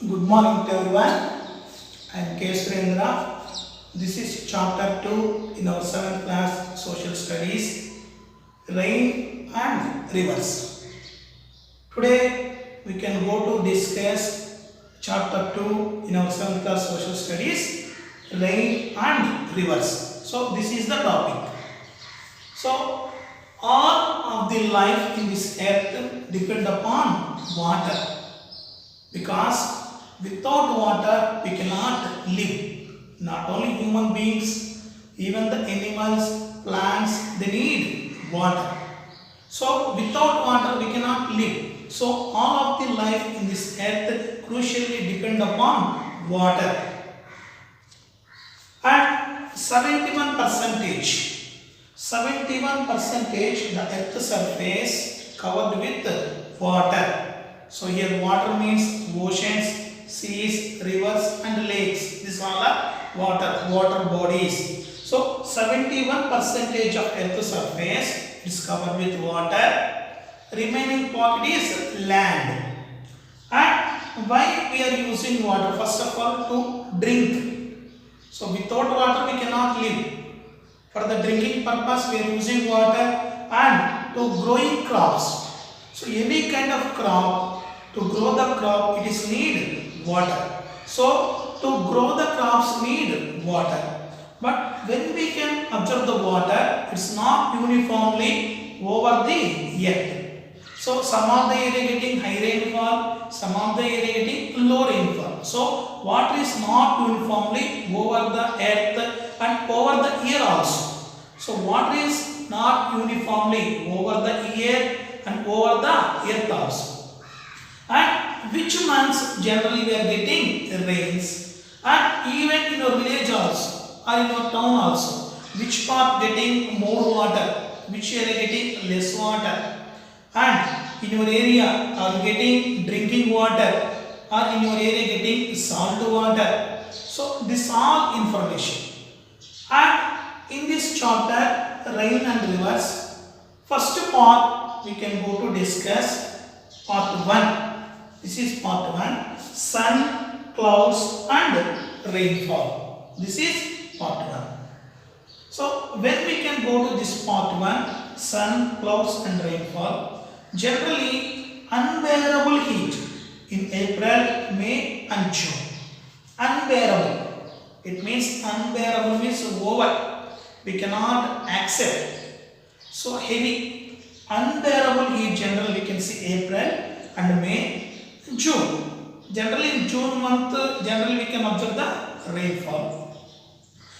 Good morning to everyone. I am K. Surendra. This is chapter 2 in our 7th class social studies, rain and rivers. Today we can go to discuss chapter 2 in our 7th class social studies, rain and rivers. So this is the topic. So all of the life in this earth depend upon water, because without water we cannot live. Not only human beings, even the animals, plants, they need water. So without water we cannot live. So all of the life in this earth crucially depend upon water. And 71% the earth surface covered with water. So here water means oceans, seas, rivers and lakes. These all are water bodies. So 71% of earth surface is covered with water. Remaining part is land. And why we are using water? First of all, to drink. So without water we cannot live. For the drinking purpose we are using water, and to growing crops. So any kind of crop, to grow the crop it is need water. So to grow the crops need water. But when we can observe the water, it's not uniformly over the earth. So some of the area getting high rainfall, some of the area getting low rainfall. So water is not uniformly over the earth and over the year also. So water is not uniformly over the year and over the earth also. And which months generally we are getting rains, and even in our village also or in our town also, which part getting more water, which area getting less water, and in your area are you getting drinking water, or in your area getting salt water. So this all information. And in this chapter rain and rivers, first part we can go to discuss part 1. This is part 1, sun, clouds and rainfall. This is part 1. So when we can go to this part 1, sun, clouds and rainfall, generally unbearable heat in April, May and June. Unbearable. It means unbearable means over. We cannot accept. So heavy. Unbearable heat generally we can see April and May, June. Generally in June month generally we can observe the rainfall.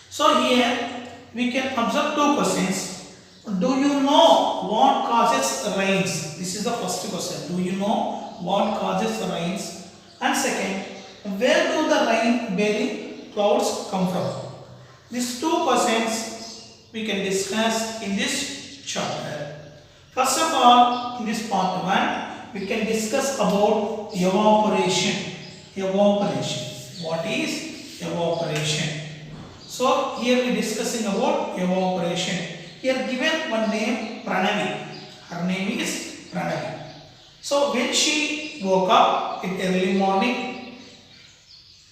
So here we can observe two questions. Do you know what causes rains? This is the first question. Do you know what causes rains? And second, where do the rain bearing clouds come from? These two questions we can discuss in this chapter. First of all, in this part 1, we can discuss about evaporation. Evaporation. What is evaporation? So here we are discussing about evaporation. Here given one name, Pranavi. Her name is Pranavi. So when she woke up in early morning,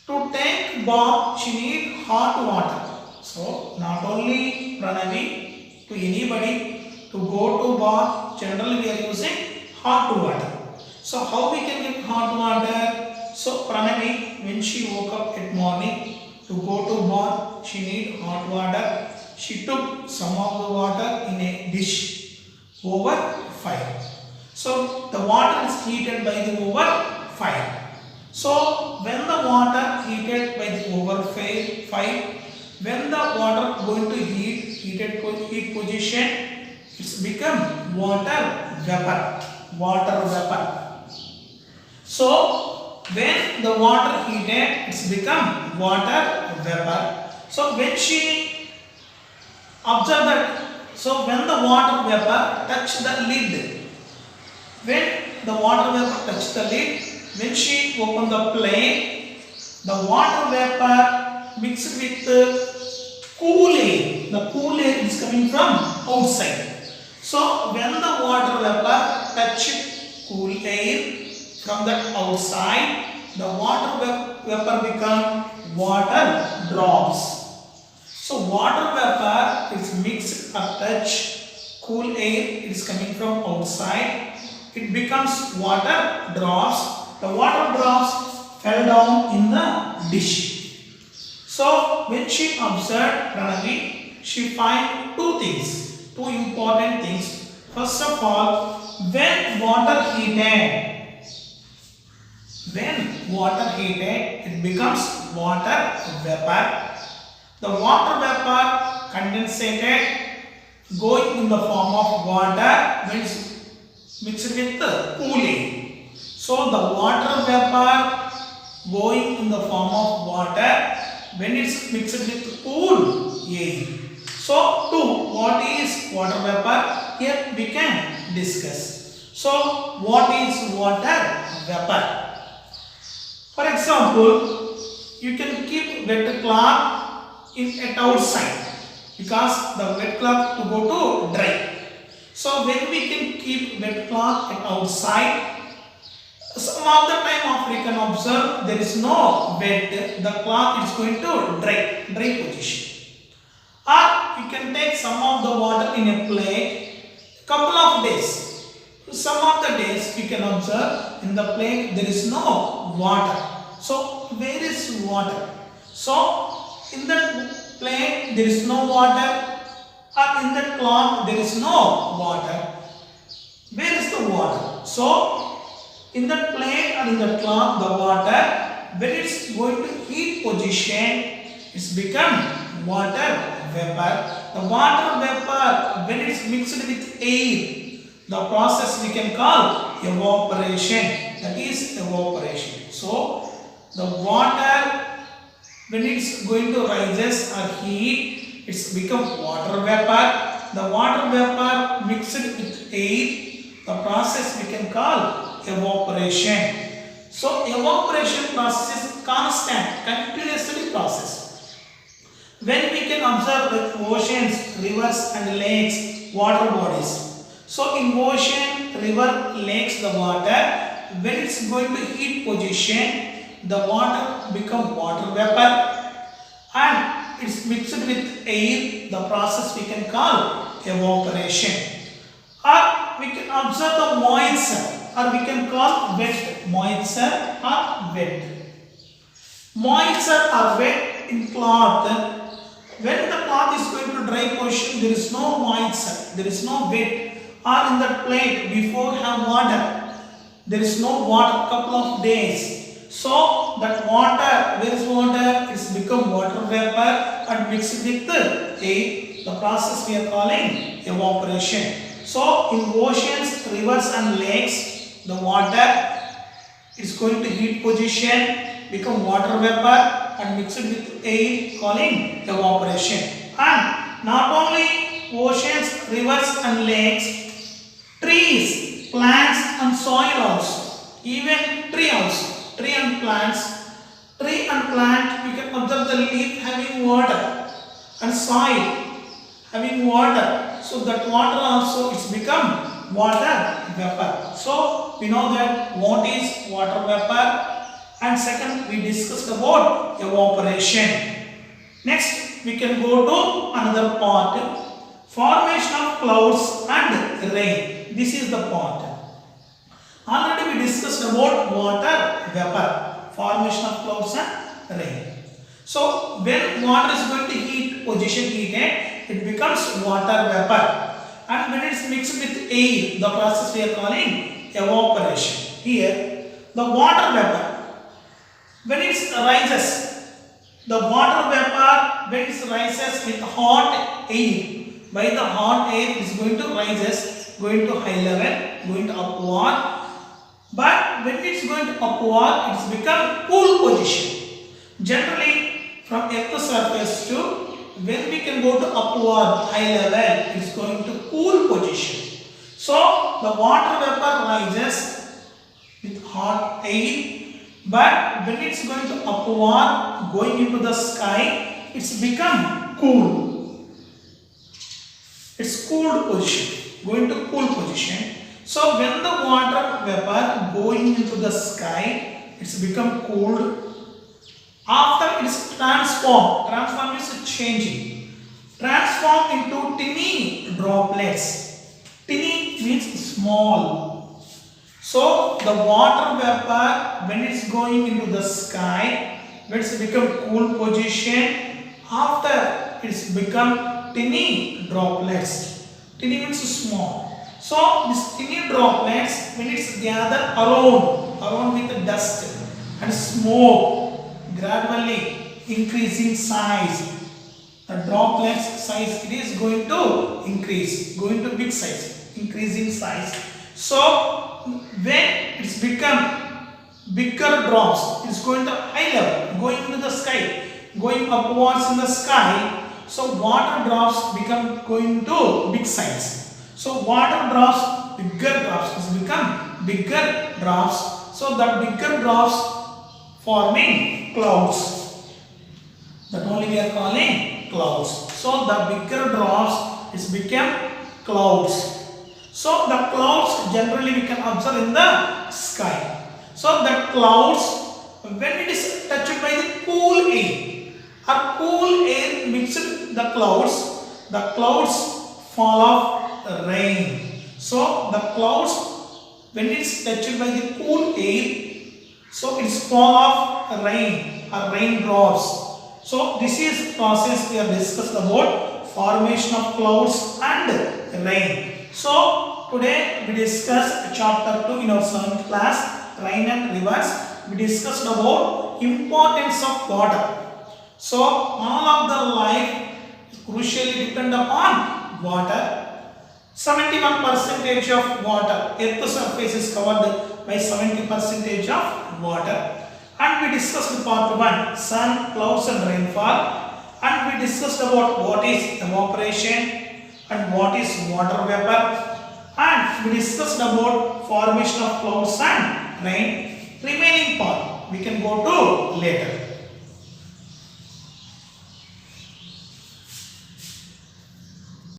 to take bath she need hot water. So not only Pranavi, to anybody to go to bath, generally we are using hot water. So how we can get hot water? So Pranavi, when she woke up at morning to go to bath, she need hot water. She took some of the water in a dish over fire. So the water is heated by the over fire. So when the water heated by the over fire, when the water going to heated position, it's become water vapor. Water vapor. So when the water heated, it's become water vapor. So when she observed that, so when the water vapor touch the lid, when the water vapor touch the lid, when she open the plate, the water vapor mixed with cool air. The cool air is coming from outside. So when the water vapor touch cool air from the outside, the water vapor become water drops. So water vapor is mixed or touch cool air, it is coming from outside, it becomes water drops. The water drops fell down in the dish. So when she observed Pranavi, she find two things, two important things. First of all, when water heated, it becomes water vapor. The water vapor condensated going in the form of water when it's mixed with the cool air. So the water vapor going in the form of water when it's mixed with cool air. So two, what is water vapor? Here we can discuss. So what is water vapor? For example, you can keep wet cloth at outside because the wet cloth to go to dry. So when we can keep wet cloth at outside, some of the time we can observe there is no wet, the cloth is going to dry position. Or you can take some of the water in a plate, couple of days. Some of the days we can observe in the plate there is no water. So where is water? So in the plate there is no water, or in the cloth there is no water. Where is the water? So in the plate or in the cloth the water, when it's going to heat position, it's become water vapor. The water vapor when it's mixed with air, the process we can call evaporation. That is evaporation. So the water when it's going to rises or heat, it's become water vapor. The water vapor mixed with air, the process we can call evaporation. So evaporation process is constant, continuously process. When we can observe the oceans, rivers and lakes, water bodies. So in ocean, river, lakes, the water, when it's going to heat position, the water become water vapor and it's mixed with air, the process we can call evaporation. Or we can observe the moisture, or we can call wet, moisture or wet. Moisture or wet in cloth, when the cloth is going to dry position, there is no moisture, there is no wet. Or in the plate before have water, there is no water, couple of days. So that water, where is water? It's become water vapor and mixed with air. The process we are calling evaporation. So in oceans, rivers and lakes, the water is going to heat position, become water vapor and mixed with air, calling evaporation. And not only oceans, rivers and lakes, trees, plants and soil also, even tree also, tree and plants, tree and plant, you can observe the leaf having water and soil having water, so that water also is become water vapor. So we know that what is water vapor, and second we discussed about evaporation. Next we can go to another part, formation of clouds and rain. This is the part. Already we discussed about water vapor, formation of clouds and rain. So when water is going to heat position heated, it becomes water vapor, and when it's mixed with air, the process we are calling evaporation. Here the water vapor, when it rises, the water vapor when it rises with hot air, by the hot air is going to rises, going to high level, going to upward. But when it's going to upward, it's become cool position. Generally from earth surface to when we can go to upward high level, it's going to cool position. So the water vapor rises with hot air, but when it's going to upward, going into the sky, it's become cool. It's cooled position, going to cool position. So when the water vapor going into the sky, it's become cooled. After it's transform is changing. Transform into tiny droplets. Tiny means small. So the water vapor, when it's going into the sky, when it's become cool position, after it's become tiny droplets. Tiny means small. So these tiny droplets, when it's gathered around with the dust and smoke, gradually increasing size. The droplets size, it is going to increase, going to big size, increasing size. So when it's become bigger drops, it's going to high level, going into the sky, going upwards in the sky. So water drops become going to big size. So water drops, bigger drops, it's become bigger drops. So that bigger drops forming clouds. That only we are calling clouds. So the bigger drops is become clouds. So the clouds generally we can observe in the sky. So the clouds, when it is touched by the cool air, or cool air mixed the clouds fall off rain. So the clouds, when it's touched by the cool air, so it's fall off rain or raindrops. So this is process we have discussed about formation of clouds and rain. So today we discussed chapter 2 in our 7th class, rain and rivers. We discussed about importance of water. So all of the life crucially depend upon water. 71% of water. Earth's surface is covered by 70% of water. And we discussed part 1, sun, clouds and rainfall. And we discussed about what is evaporation and what is water vapor. And we discussed about formation of clouds and rain. Remaining part we can go to later.